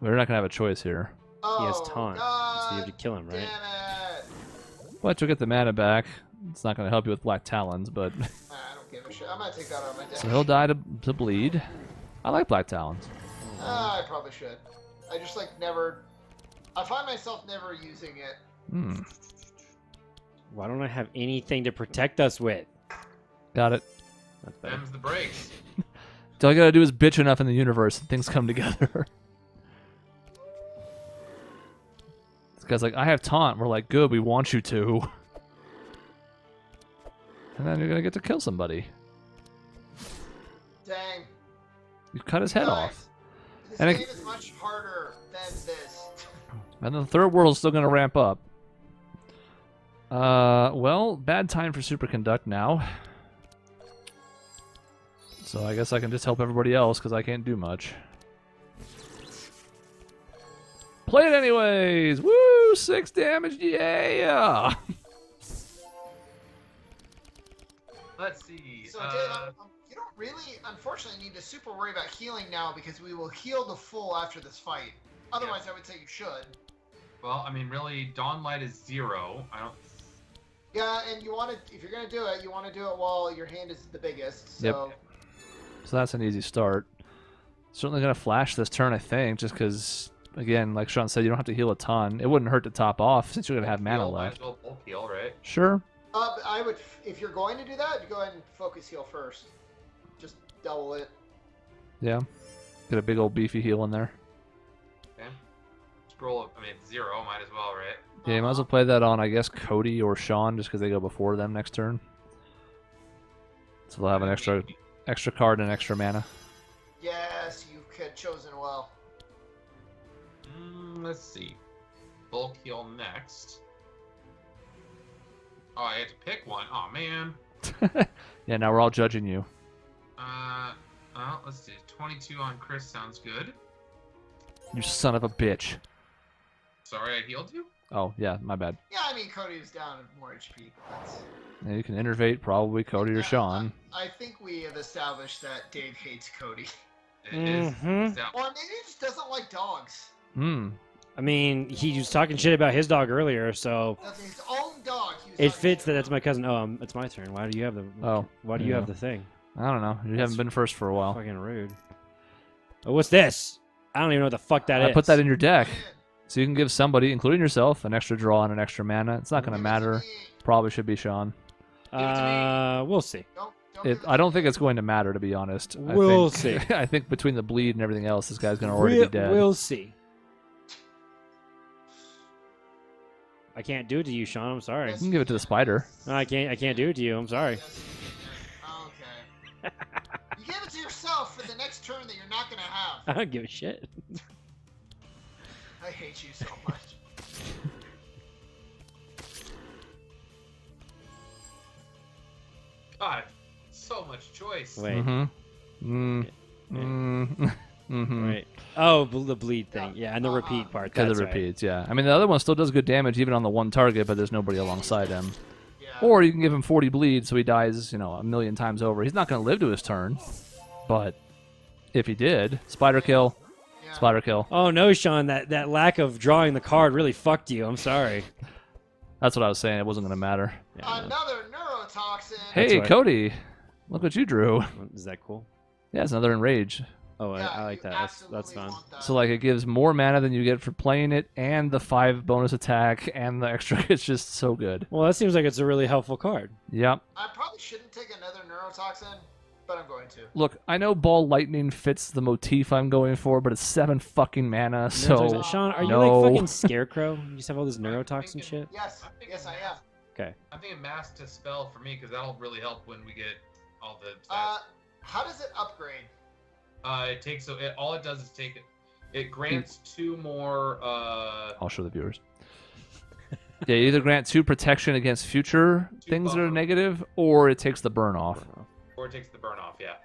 We're not going to have a choice here. Oh, He has taunt, God so you have to kill him, right? damn it. But you'll get the mana back. It's not going to help you with Black Talons, but... I don't give a shit. I'm gonna take that out of my deck. So he'll die to bleed. I like Black Talons. I probably should. I just like never. I find myself never using it. Hmm. Why don't I have anything to protect us with? Got it. That's better. Them's the breaks. All you gotta do is bitch enough in the universe and things come together. This guy's like, I have taunt. We're like, good, we want you to. And then you're gonna get to kill somebody. Dang. You cut his head Guys, off. This And game is much harder than this. And then the third world's still gonna ramp up. Well, bad time for superconduct now. So I guess I can just help everybody else because I can't do much. Play it anyways! Woo! 6 damage, yeah! Let's see. So, Dave, you don't really, unfortunately, need to super worry about healing now because we will heal the full after this fight. Otherwise, I would say you should. Well, I mean, really, Dawn Light is 0. I don't. Yeah, and you want to, if you're gonna do it, you want to do it while your hand is the biggest. So. Yep. So that's an easy start. Certainly gonna flash this turn, I think, just because, again, like Shaun said, you don't have to heal a ton. It wouldn't hurt to top off since you're gonna have mana Heal, might left. as well bulk heal, right? Sure. I would, if you're going to do that, go ahead and focus heal first. Just double it. Yeah. Get a big old beefy heal in there. Okay. Scroll. I mean, it's 0. Might as well, right? Yeah, you might as well play that on, I guess, Cody or Shaun, just because they go before them next turn. So they'll have an extra card and extra mana. Yes, you've chosen well. Let's see. Bulk heal next. Oh, I had to pick one. Oh man. Yeah, now we're all judging you. Well, let's see. 22 on Chris sounds good. You son of a bitch. Sorry, I healed you. Oh, yeah, my bad. Yeah, I mean, Cody's down more HP. That's... Yeah, you can innervate probably Cody or Shaun. I think we have established that Dave hates Cody. It is. Mhm. Out. Or maybe he just doesn't like dogs. Hmm. I mean, he was talking shit about his dog earlier, so That's his own dog. He was it talking fits shit that that's about. my cousin. Oh, it's my turn. Why do you have the? Why do you yeah. have the thing? I don't know. You That's haven't been first for a while. Fucking rude. Oh, what's this? I don't even know what the fuck that is. I put that in your deck. So you can give somebody, including yourself, an extra draw and an extra mana. It's not going to Give it matter. me. Probably should be Shaun. We'll see. Don't give it I to don't me. think it's going to matter, to be honest. We'll see. see. I think between the bleed and everything else, this guy's going to already be dead. We'll see. I can't do it to you, Shaun. I'm sorry. You can give it to the spider. No, I can't do it to you. I'm sorry. Yes, okay. You gave it to yourself for the next turn that you're not going to have. I don't give a shit. I hate you so much. God, so much choice. Wait. Mm-hmm. Mm-hmm. Right. Oh, the bleed thing. Yeah, and the repeat part. Because That's it right. repeats, yeah. I mean, the other one still does good damage even on the one target, but there's nobody alongside him. Yeah. Or you can give him 40 bleed so he dies, a million times over. He's not going to live to his turn, but if he did, spider kill, Yeah. spider kill. Oh no, Shaun, that lack of drawing the card really fucked you. I'm sorry. That's what I was saying. It wasn't going to matter. Yeah, Another neurotoxin. Hey, right. Cody, look what you drew. Is that cool? Yeah, it's another enrage. Oh, Yeah, I like you that. That's absolutely fun. want that. So like it gives more mana than you get for playing it, and the 5 bonus attack, and the extra. It's just so good. Well, that seems like it's a really helpful card. Yep. I probably shouldn't take another neurotoxin, but I'm going to. Look, I know Ball Lightning fits the motif I'm going for, but it's 7 fucking mana, so Shaun, are you no. like fucking Scarecrow? You just have all this neurotoxin shit. Yes, yes, I am. Okay. I'm thinking mass to spell for me because that'll really help when we get all the. How does it upgrade? It takes all it does is take it. It grants 2 more. I'll show the viewers. Yeah, you either grant 2 protection against future things that are buffer. negative, or it takes the burn off. Or it takes the burn off. Yeah.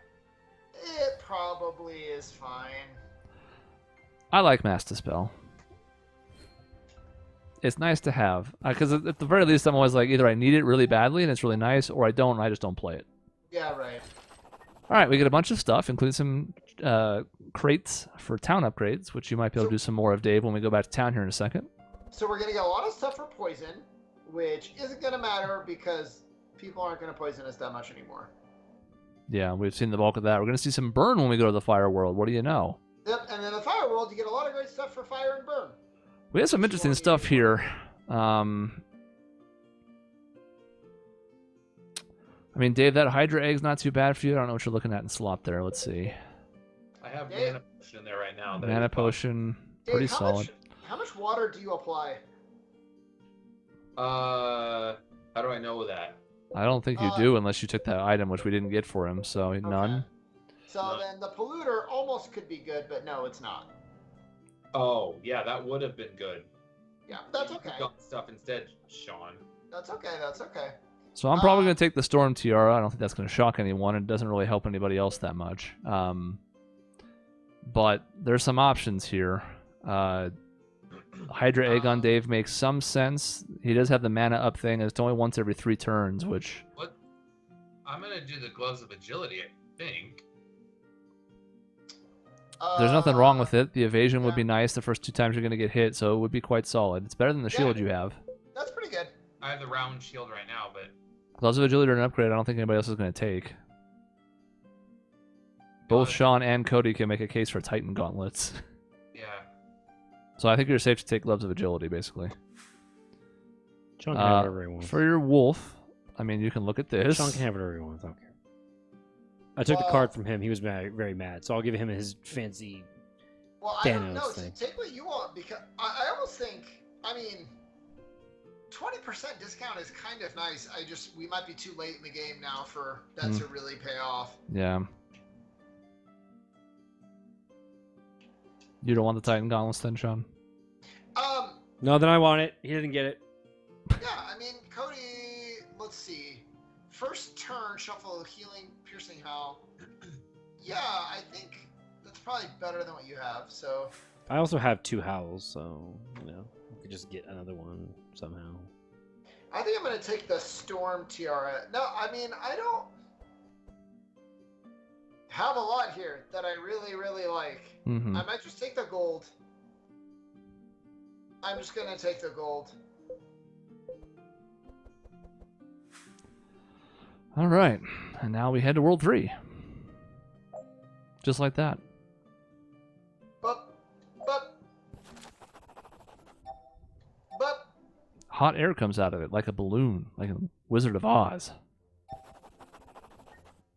It probably is fine. I like Mass Dispel. It's nice to have, because at the very least, I'm always like, either I need it really badly and it's really nice, or I don't and I just don't play it. Yeah, right. All right, we get a bunch of stuff, including some crates for town upgrades, which you might be able to do some more of, Dave, when we go back to town here in a second. So we're gonna get a lot of stuff for poison, which isn't gonna matter because people aren't gonna poison us that much anymore. Yeah, we've seen the bulk of that. We're going to see some burn when we go to the fire world. What do you know? Yep, and then the fire world, you get a lot of great stuff for fire and burn. We have some interesting stuff here. I mean, Dave, that Hydra egg's not too bad for you. I don't know what you're looking at in slot there. Let's see. I have Dave? mana potion in there right now. that Mana is- potion, Dave, pretty solid. How much water do you apply? How do I know that? I don't think you do unless you took that item, which we didn't get for him, so none. So No. then the polluter almost could be good, but no, it's not. Oh, yeah, that would have been good. Yeah, that's You okay. got stuff instead, Shaun. That's okay. That's okay. So I'm probably going to take the Storm Tiara. I don't think that's going to shock anyone. It doesn't really help anybody else that much. But there's some options here. Hydra Egg on Dave makes some sense. He does have the mana up thing, and it's only once every 3 turns, which... What? I'm going to do the Gloves of Agility, I think. There's nothing wrong with it. The evasion would be nice the first 2 times you're going to get hit, so it would be quite solid. It's better than the shield you have. That's pretty good. I have the round shield right now, but... Gloves of Agility are an upgrade I don't think anybody else is going to take. Both Shaun and Cody can make a case for Titan Gauntlets. Yeah. So I think you're safe to take Gloves of Agility, basically. Shaun can have whatever he wants. For your wolf, I mean, you can look at this. Shaun can have whatever he wants. I don't care. I took the card from him. He was very, very mad. So I'll give him his fancy I Thanos don't know. thing. Take what you want, because I almost think, I mean, 20% discount is kind of nice. We might be too late in the game now for that to really pay off. Yeah. You don't want the Titan Gauntlets then, Shaun? No, then I want it. He didn't get it. Yeah, I mean, Cody, let's see. First turn, shuffle, healing, piercing howl. Yeah, I think that's probably better than what you have, so... I also have 2 howls, so, you know, I could just get another one somehow. I think I'm going to take the Storm Tiara. No, I mean, I don't have a lot here that I really, really like. Mm-hmm. I might just take the gold. I'm just going to take the gold. All right. And now we head to World 3. Just like that. But. Hot air comes out of it like a balloon, like a Wizard of Oz.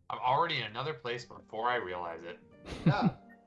I'm already in another place before I realize it. Yeah.